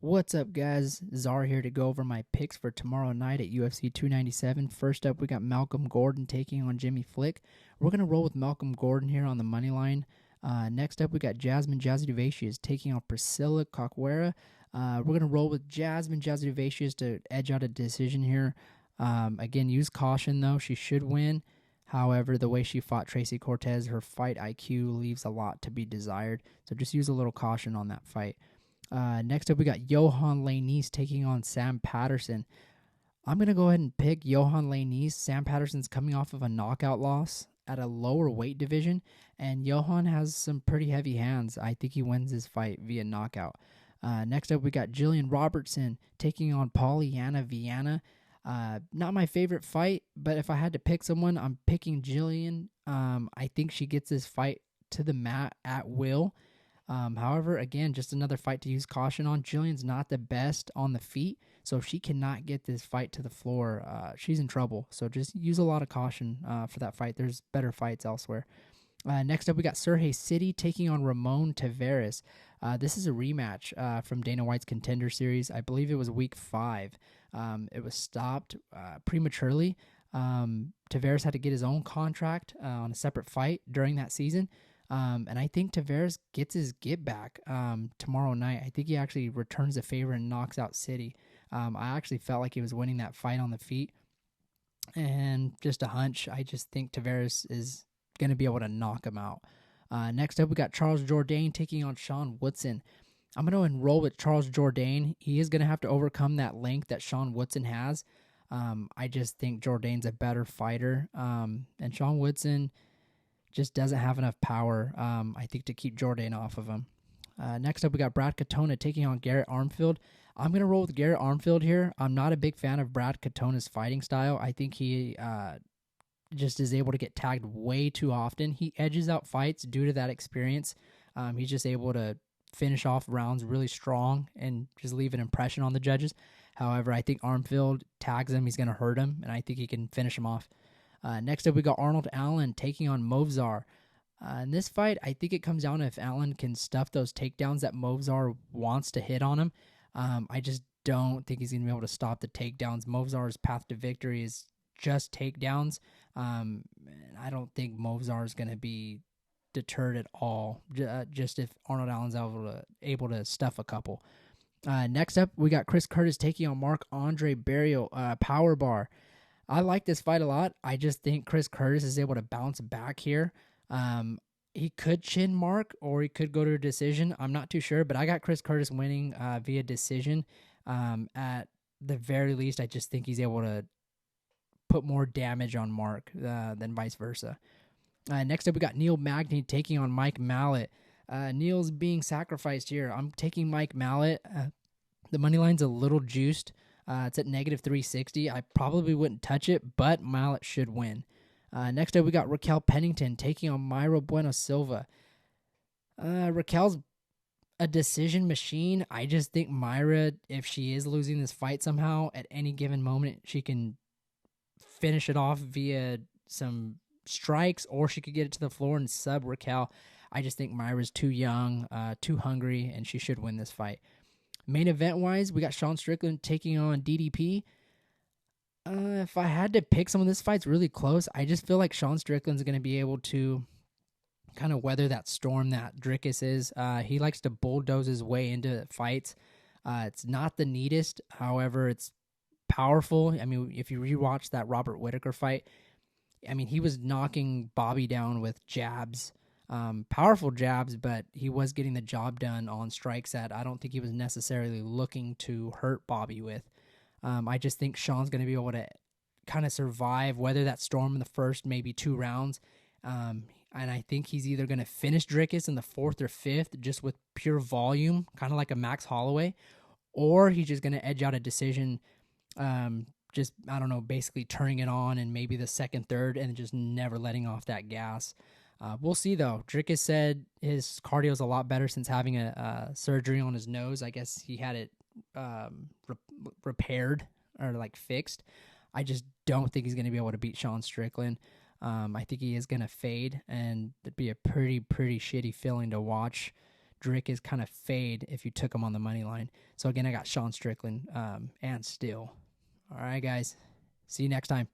What's up, guys? Czar here to go over my picks for tomorrow night at UFC 297. First up, we got Malcolm Gordon taking on Jimmy Flick. We're going to roll with Malcolm Gordon here on the money line. Next up, we got Jasmine Jasudavicius taking on Priscilla Caquera. We're going to roll with Jasmine Jasudavicius to edge out a decision here. Again, use caution, though. She should win. However, the way she fought Tracy Cortez, her fight IQ leaves a lot to be desired. So just use a little caution on that fight. Next up, we got Johan Lanese taking on Sam Patterson. I'm going to go ahead and pick Johan Lanese. Sam Patterson's coming off of a knockout loss at a lower weight division, and Johan has some pretty heavy hands. I think he wins this fight via knockout. Next up, we got Jillian Robertson taking on Polyana Viana. Not my favorite fight, but if I had to pick someone, I'm picking Jillian. I think she gets this fight to the mat at will. However, again, just another fight to use caution on. Jillian's not the best on the feet, so if she cannot get this fight to the floor, she's in trouble. So just use a lot of caution for that fight. There's better fights elsewhere. Next up, we got Sergey City taking on Ramon Taveras. This is a rematch from Dana White's Contender Series. I believe it was week 5. It was stopped prematurely. Taveras had to get his own contract on a separate fight during that season. And I think Taveras gets his get back tomorrow night. I think he actually returns the favor and knocks out City. I actually felt like he was winning that fight on the feet. And just a hunch, I just think Taveras is going to be able to knock him out. Next up, we got Charles Jourdain taking on Sean Woodson. I'm going to enroll with Charles Jourdain. He is going to have to overcome that length that Sean Woodson has. I just think Jourdain's a better fighter. And Sean Woodson just doesn't have enough power, I think, to keep Jourdain off of him. Next up, we got Brad Katona taking on Garrett Armfield. I'm going to roll with Garrett Armfield here. I'm not a big fan of Brad Katona's fighting style. I think he just is able to get tagged way too often. He edges out fights due to that experience. He's just able to finish off rounds really strong and just leave an impression on the judges. However, I think Armfield tags him. He's going to hurt him, and I think he can finish him off. Next up, we got Arnold Allen taking on Movzar. In this fight, I think it comes down to if Allen can stuff those takedowns that Movzar wants to hit on him. I just don't think he's going to be able to stop the takedowns. Movzar's path to victory is just takedowns. I don't think Movzar is going to be deterred at all, just if Arnold Allen's able to stuff a couple. Next up, we got Chris Curtis taking on Marc-Andre Barriault, Power Bar. I like this fight a lot. I just think Chris Curtis is able to bounce back here. He could chin Mark, or he could go to a decision. I'm not too sure, but I got Chris Curtis winning via decision. At the very least, I just think he's able to put more damage on Mark than vice versa. Next up, we got Neil Magny taking on Mike Mallet. Neil's being sacrificed here. I'm taking Mike Mallet. The money line's a little juiced. It's at negative 360. I probably wouldn't touch it, but Mallet should win. Next up, we got Raquel Pennington taking on Mayra Bueno Silva. Raquel's a decision machine. I just think Mayra, if she is losing this fight somehow, at any given moment, she can finish it off via some strikes, or she could get it to the floor and sub Raquel. I just think Mayra's too young, too hungry, and she should win this fight. Main event-wise, we got Sean Strickland taking on DDP. If I had to pick someone, this fight's really close. I just feel like Sean Strickland's going to be able to kind of weather that storm that Dricus is. He likes to bulldoze his way into fights. It's not the neatest. However, it's powerful. I mean, if you rewatch that Robert Whittaker fight, I mean, he was knocking Bobby down with jabs. Powerful jabs, but he was getting the job done on strikes that I don't think he was necessarily looking to hurt Bobby with. I just think Sean's going to be able to kind of survive, weather that storm in the first maybe 2 rounds. And I think he's either going to finish Dricus in the 4th or 5th just with pure volume, kind of like a Max Holloway, or he's just going to edge out a decision, just, I don't know, basically turning it on and maybe the 2nd, 3rd, and just never letting off that gas. We'll see, though. Dricus said his cardio is a lot better since having a surgery on his nose. I guess he had it repaired or like fixed. I just don't think he's going to be able to beat Sean Strickland. I think he is going to fade, and it'd be a pretty shitty feeling to watch Drick is kind of fade if you took him on the money line. So again, I got Sean Strickland and Still. All right, guys. See you next time.